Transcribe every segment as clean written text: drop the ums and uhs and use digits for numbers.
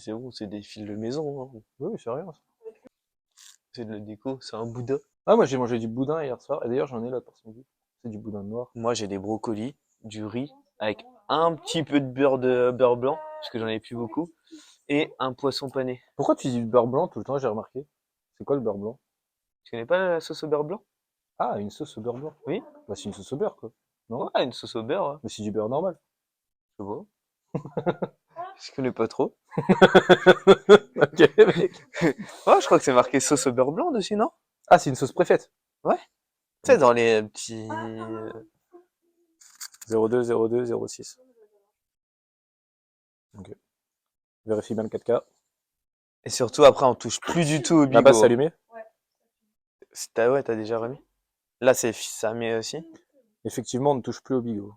C'est bon, c'est des fils de maison, hein. Oui, c'est rien. Ça. C'est de la déco, c'est un Bouddha. Ah, moi j'ai mangé du boudin hier soir. Et d'ailleurs, j'en ai là pour ce midi. C'est du boudin noir. Moi, j'ai des brocolis, du riz, avec un petit peu de beurre blanc, parce que j'en ai plus beaucoup, et un poisson pané. Pourquoi tu dis du beurre blanc tout le temps, j'ai remarqué? C'est quoi le beurre blanc? Tu connais pas la sauce au beurre blanc? Ah, une sauce au beurre blanc. Oui? Bah, c'est une sauce au beurre, quoi. Non? Ouais, une sauce au beurre, hein. Mais c'est du beurre normal. Je vois. Je connais pas trop. Ok, mec. Ouais, je crois que c'est marqué sauce au beurre blanc dessus, non? Ah, c'est une sauce préfète. Ouais. Tu sais, Ok. dans les petits... 02 02 06. Ok. Vérifie bien le 4K. Et surtout, après, on touche plus du tout au Là-bas, c'est bigot. allumé. Ouais, t'as déjà remis? Là, ça met aussi. Effectivement, on ne touche plus au bigot.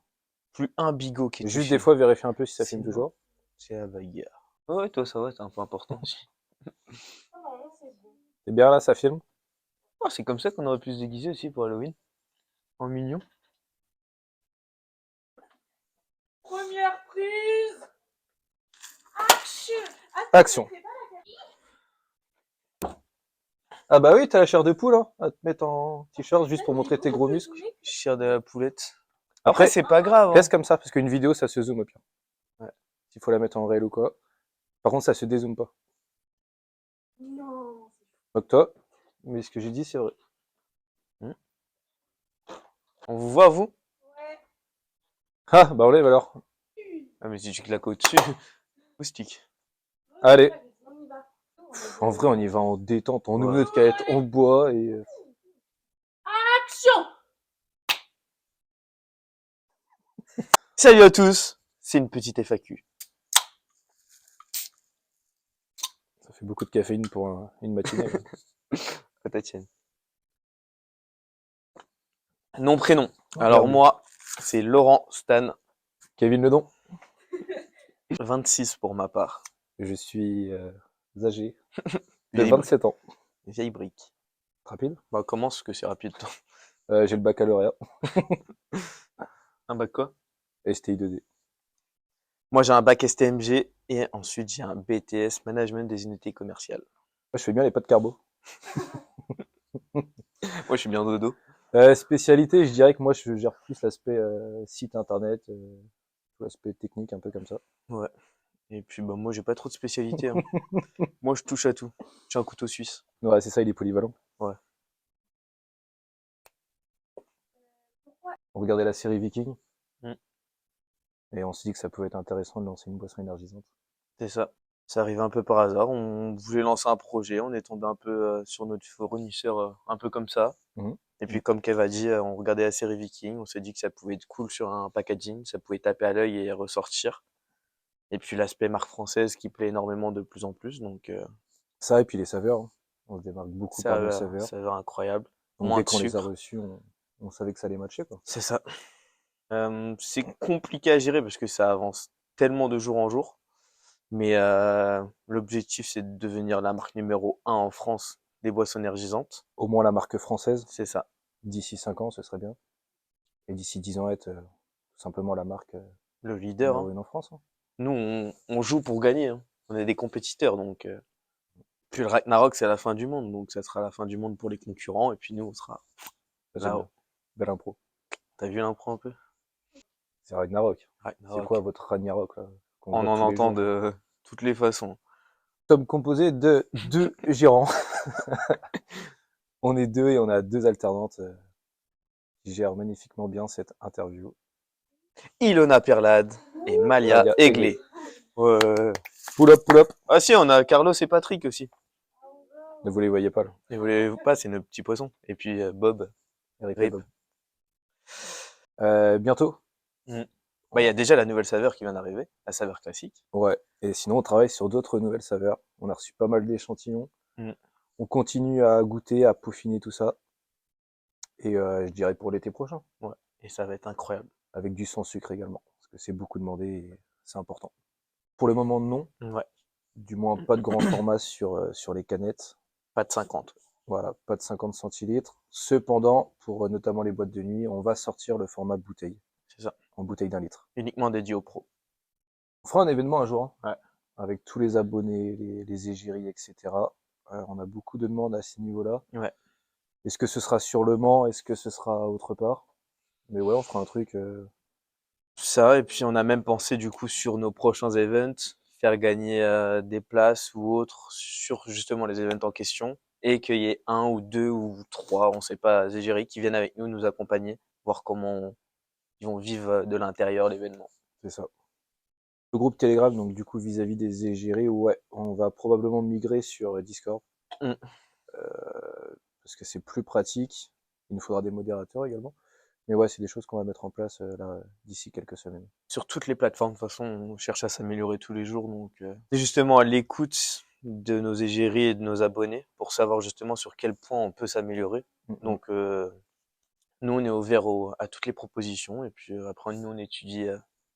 Plus un bigot qui est Juste des touché. fois, vérifier un peu si ça filme Sinon, toujours. c'est la bagarre. Ouais, toi, ça va, c'est un peu important aussi. C'est bien là, ça filme. Oh, c'est comme ça qu'on aurait pu se déguiser aussi pour Halloween. En mignon. Première prise. Action. Action. Ah bah oui, t'as la chair de poule, hein, à te mettre en t-shirt juste pour montrer tes gros muscles. Chair de la poulette. Après, Après, c'est pas grave, hein. reste comme ça, parce qu'une vidéo, ça se zoome au pire. Ouais. S'il faut la mettre en réel ou quoi. Par contre, ça se dézoome pas. Non. Donc toi, mais ce que j'ai dit, c'est vrai. On vous voit, vous? Ouais. Ah, bah enlève alors. Ah, mais si tu claques au-dessus. Moustique. Allez. On y va. En vrai, on y va en détente, on ouvre Ouais. notre canette, on boit et... Action. Salut à tous. C'est une petite FAQ. Ça fait beaucoup de caféine pour une matinée. À ta tienne. Nom, prénom. Oh, Alors, merde. moi, c'est Laurent Stan. Kevin Ledon. 26 pour ma part. Je suis âgé de Vieille, 27 ans. vieille brique. Rapide. Bah, commence, que c'est rapide, toi. J'ai le baccalauréat. Un bac quoi? STI 2D. Moi, j'ai un bac STMG et ensuite, j'ai un BTS Management des unités commerciales. Moi, je fais bien les pâtes carbo. Moi, je suis bien dodo. Spécialité, je dirais que moi, je gère plus l'aspect site internet, l'aspect technique, un peu comme ça. Ouais. Et puis, bah, moi, j'ai pas trop de spécialité, hein. Moi, je touche à tout. J'ai un couteau suisse. Ouais, c'est ça, il est polyvalent. Ouais. On regardait la série Viking Mm. et on s'est dit que ça pouvait être intéressant de lancer une boisson énergisante. C'est ça. Ça arrive un peu par hasard. On voulait lancer un projet. On est tombé un peu sur notre fournisseur, un peu comme ça. Mhm. Et puis, comme Kev a dit, on regardait la série Viking. On s'est dit que ça pouvait être cool sur un packaging. Ça pouvait taper à l'œil et ressortir. Et puis, l'aspect marque française qui plaît énormément de plus en plus. Donc, Ça et puis les saveurs. Hein. On se démarque beaucoup par nos saveurs. ça va incroyable. Donc Moins dès de qu'on les a sucre. reçus, on savait que ça allait matcher, quoi. C'est ça. C'est compliqué à gérer parce que ça avance tellement de jour en jour. Mais l'objectif, c'est de devenir la marque numéro 1 en France des boissons énergisantes. Au moins la marque française, C'est ça. d'ici 5 ans, ce serait bien. Et d'ici 10 ans, être tout simplement la marque Le leader, numéro hein. 1 en France. Hein. Nous, on joue pour gagner, hein. On est des compétiteurs, donc. Puis le Ragnarok, c'est la fin du monde, donc ça sera la fin du monde pour les concurrents, et puis nous, on sera J'aime bien. là-haut. Belle impro. T'as vu l'impro un peu? C'est Ragnarok. C'est Ragnarok. quoi votre Ragnarok, là, qu'on On voit en tous les entend jours? de toutes les façons. Nous sommes composés de 2 gérants. On est 2 et on a 2 alternantes qui gèrent magnifiquement bien cette interview. Ilona Perlade et Malia Malia Eglé. Eglé. Ouais. Pull up, pull up. Ah si, on a Carlos et Patrick aussi. Ne vous les voyez pas, là. Et vous les pas, c'est nos petits poissons. Et puis Bob, Eric et Rip. Bob. Bientôt. Mm. Bah, il y a déjà la nouvelle saveur qui vient d'arriver, la saveur classique. Ouais. Et sinon, on travaille sur d'autres nouvelles saveurs. On a reçu pas mal d'échantillons. Mm. On continue à goûter, à peaufiner tout ça. Et je dirais pour l'été prochain. Ouais. Et ça va être incroyable. Avec du sans sucre également. Parce que c'est beaucoup demandé et c'est important. Pour le moment, non. Ouais. Du moins, pas de grand format sur les canettes. Pas de 50. Voilà, pas de 50 centilitres. Cependant, pour notamment les boîtes de nuit, on va sortir le format bouteille, C'est ça. en bouteille d'1 litre. Uniquement dédié aux pros. On fera un événement un jour. Hein. Ouais. avec tous les abonnés, les égéries, etc. On a beaucoup de demandes à ce niveau-là. Ouais. Est-ce que ce sera sur Le Mans? Est-ce que ce sera autre part? Mais ouais, on fera un truc. Ça, et puis on a même pensé du coup sur nos prochains events, faire gagner des places ou autres sur justement les events en question, et qu'il y ait un ou deux ou trois, on sait pas, égéries qui viennent avec nous nous accompagner, voir ils vont vivre de l'intérieur l'événement. C'est ça. Le groupe Telegram, donc du coup vis-à-vis des égéries, ouais, on va probablement migrer sur Discord. Mm. Parce que c'est plus pratique. Il nous faudra des modérateurs également. Mais ouais, c'est des choses qu'on va mettre en place là d'ici quelques semaines. Sur toutes les plateformes, de toute façon, on cherche à s'améliorer tous les jours, donc c'est justement à l'écoute de nos égéries et de nos abonnés pour savoir justement sur quel point on peut s'améliorer. Donc nous, on est ouvert à toutes les propositions, et puis après, nous, on étudie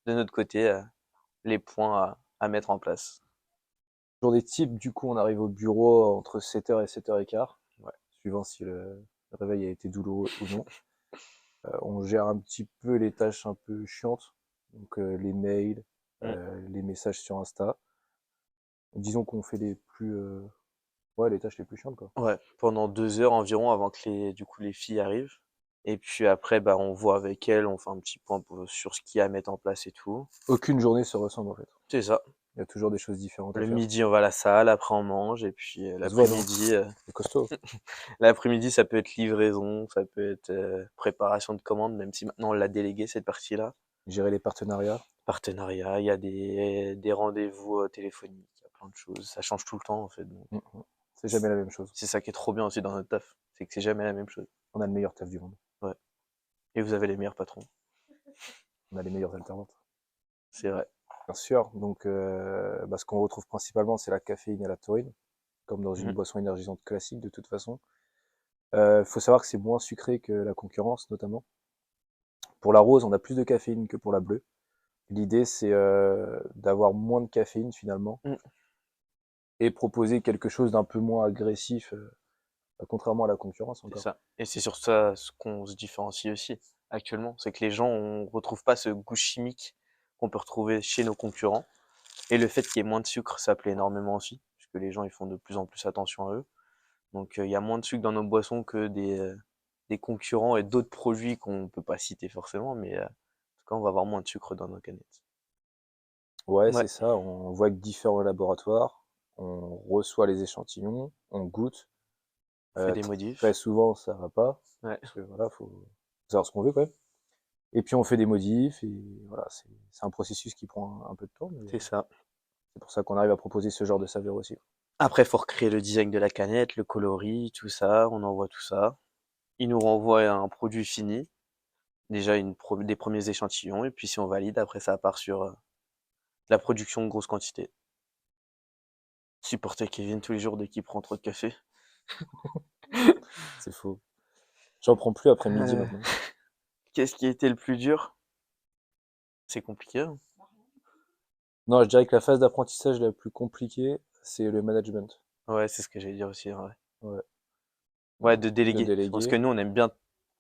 de notre côté les points à mettre en place. Journée type, du coup, on arrive au bureau entre 7h et 7h15, Ouais. suivant si le réveil a été douloureux ou non. On gère un petit peu les tâches un peu chiantes, donc les mails, les messages sur Insta. Disons qu'on fait les tâches les plus chiantes, quoi. Ouais, pendant 2 heures environ avant que les filles arrivent. Et puis après, bah, on voit avec elles, on fait un petit point sur ce qu'il y a à mettre en place et tout. Aucune journée se ressemble en fait. C'est ça. Il y a toujours des choses différentes à Le faire. midi, on va à la salle, après on mange, et puis Ça se voit, non? l'après-midi, C'est costaud. l'après-midi, ça peut être livraison, ça peut être préparation de commandes, même si maintenant on l'a délégué cette partie-là. Gérer les partenariats. Partenariat, il y a des rendez-vous téléphoniques, il y a plein de choses. Ça change tout le temps en fait. Donc, C'est jamais la même chose. c'est ça qui est trop bien aussi dans notre taf, c'est que c'est jamais la même chose. On a le meilleur taf du monde. Ouais. Et vous avez les meilleurs patrons. On a les meilleures alternantes. C'est vrai. Bien sûr. Donc, ce qu'on retrouve principalement, c'est la caféine et la taurine, comme dans une boisson énergisante classique de toute façon. Faut savoir que c'est moins sucré que la concurrence, notamment. Pour la rose, on a plus de caféine que pour la bleue. L'idée, c'est d'avoir moins de caféine finalement et proposer quelque chose d'un peu moins agressif, contrairement à la concurrence C'est encore. ça. Et c'est sur ça ce qu'on se différencie aussi actuellement, c'est que les gens on retrouve pas ce goût chimique qu'on peut retrouver chez nos concurrents. Et le fait qu'il y ait moins de sucre, ça plaît énormément aussi, puisque les gens ils font de plus en plus attention à eux. Donc il y a moins de sucre dans nos boissons que des concurrents et d'autres produits qu'on peut pas citer forcément, mais en tout cas on va avoir moins de sucre dans nos canettes. Ouais, Ouais, c'est ça. On voit que différents laboratoires, on reçoit les échantillons, on goûte. on fait des modifs. Très souvent, ça va pas. Ouais. Parce que voilà, faut savoir ce qu'on veut quand même. Et puis on fait des modifs et voilà, c'est un processus qui prend un peu de temps, mais C'est ça. c'est pour ça qu'on arrive à proposer ce genre de saveur aussi. Après, faut recréer le design de la canette, le coloris, tout ça. On envoie tout ça. Ils nous renvoient un produit fini, déjà des premiers échantillons, et puis si on valide, après ça part sur la production de grosse quantité. Supporter Kevin tous les jours dès qu'il prend trop de café. C'est faux. J'en prends plus après midi Euh, maintenant. Qu'est-ce qui a été le plus dur? C'est compliqué, hein. Non, je dirais que la phase d'apprentissage la plus compliquée, c'est le management. Ouais, c'est ce que j'allais dire aussi, ouais. Ouais. Ouais, de De déléguer. Je pense que déléguer. nous, on aime bien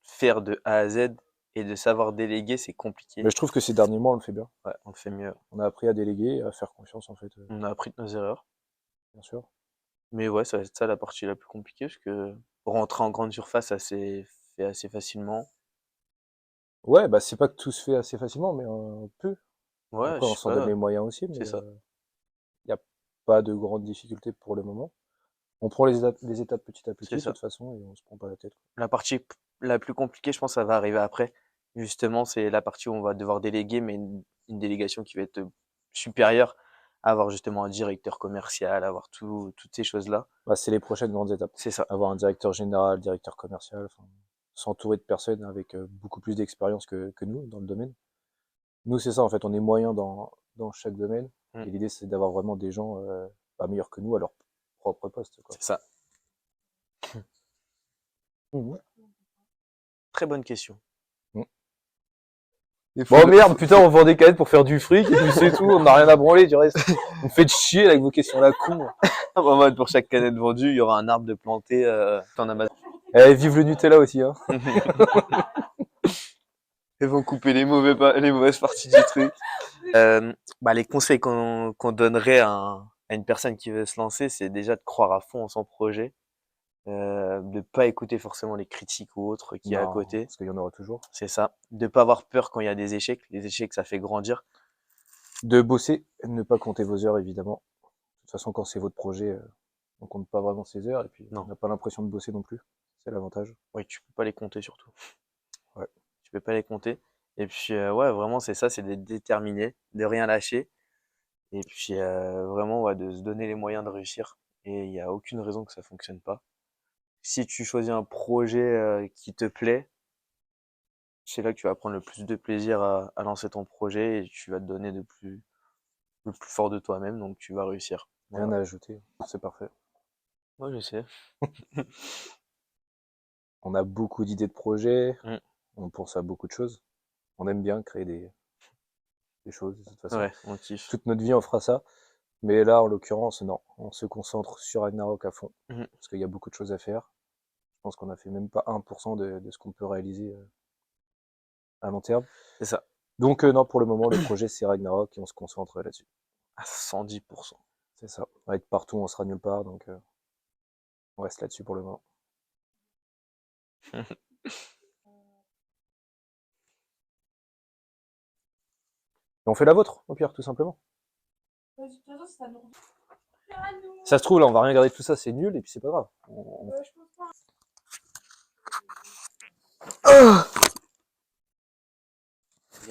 faire de A à Z, et de savoir déléguer, c'est compliqué. Mais je trouve que ces derniers mois, on le fait bien. Ouais, on le fait mieux. On a appris à déléguer et à faire confiance, en fait, On a appris de nos erreurs. bien sûr. Mais ouais, ça va être ça la partie la plus compliquée, parce que rentrer en grande surface, ça s'est fait assez facilement. Ouais, c'est pas que tout se fait assez facilement, mais on peut. Ouais, Après, je on sais s'en donne pas, les moyens aussi, mais c'est ça. il n'y a pas de grandes difficultés pour le moment. On prend les étapes petit à petit, C'est de ça. toute façon, et on se prend pas la tête. La partie la plus compliquée, je pense, ça va arriver après. Justement, c'est la partie où on va devoir déléguer, mais une délégation qui va être supérieure, à avoir justement un directeur commercial, avoir toutes ces choses-là. C'est les prochaines grandes étapes. C'est ça. Avoir un directeur général, directeur commercial, enfin, s'entourer de personnes avec beaucoup plus d'expérience que nous dans le domaine. Nous, c'est ça, en fait, on est moyen dans chaque domaine. Mm. Et l'idée, c'est d'avoir vraiment des gens pas meilleurs que nous à leur propre poste, quoi. C'est ça. Mhm. Très bonne question. Bon merde, putain, on vend des canettes pour faire du fric, et puis c'est tout, on n'a rien à branler du reste. Vous me faites chier là, avec vos questions là con. En mode, pour chaque canette vendue, il y aura un arbre de planté en Amazon. Eh, vive le Nutella aussi, hein. Ils vont couper les mauvaises parties du truc. Les conseils qu'on donnerait à une personne qui veut se lancer, c'est déjà de croire à fond en son projet, de pas écouter forcément les critiques ou autres qu'il y a à Non, côté. parce qu'il y en aura toujours. C'est ça. De pas avoir peur quand il y a des échecs. Les échecs, ça fait grandir. De bosser, ne pas compter vos heures, évidemment. De toute façon, quand c'est votre projet, on compte pas vraiment ses heures, et puis Non. on n'a pas l'impression de bosser non plus. C'est l'avantage. Oui, tu peux pas les compter surtout. Ouais. Tu peux pas les compter. Et puis, ouais, vraiment, c'est ça, c'est d'être déterminé, de rien lâcher. Et puis, vraiment, ouais, de se donner les moyens de réussir. Et il n'y a aucune raison que ça fonctionne pas. Si tu choisis un projet qui te plaît, c'est là que tu vas prendre le plus de plaisir à lancer ton projet et tu vas te donner le plus fort de toi-même, donc tu vas réussir. Rien Voilà. à ajouter, c'est parfait. Moi, je sais. On a beaucoup d'idées de projets, Mm. on pense à beaucoup de choses. On aime bien créer des choses, de toute façon. Ouais, on kiffe. Toute notre vie, on fera ça. Mais là, en l'occurrence, non. On se concentre sur Ragnarok à fond. Mhm. Parce qu'il y a beaucoup de choses à faire. Je pense qu'on a fait même pas 1% de ce qu'on peut réaliser à long terme. C'est ça. Donc, non, pour le moment, le projet, c'est Ragnarok et on se concentre là-dessus. À 110%. C'est ça. On va être partout, on sera nulle part. Donc, on reste là-dessus pour le moment. Et on fait la vôtre, au pire, tout simplement. Vas-y, de toute façon, ça nous revient à nous. Ça se trouve, là, on va rien garder de tout ça, c'est nul, et puis c'est pas grave. Je pense pas.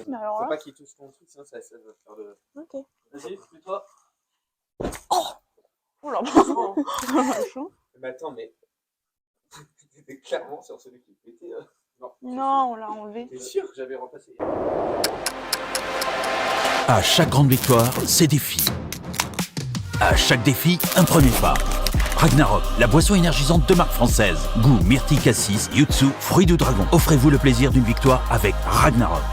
Mais alors là, qu'il touche ton truc, sinon ça va faire de... ok. Vas-y, fais-toi. Oh là, Mais attends, mais... T'étais clairement sur celui qui pétait. non, on l'a enlevé. T'es sûr que j'avais remplacé? À chaque grande victoire, ses défis. À chaque défi, un premier pas. Ragnarok, la boisson énergisante de marque française. Goût, myrtille, cassis, yuzu, fruit du dragon. Offrez-vous le plaisir d'une victoire avec Ragnarok.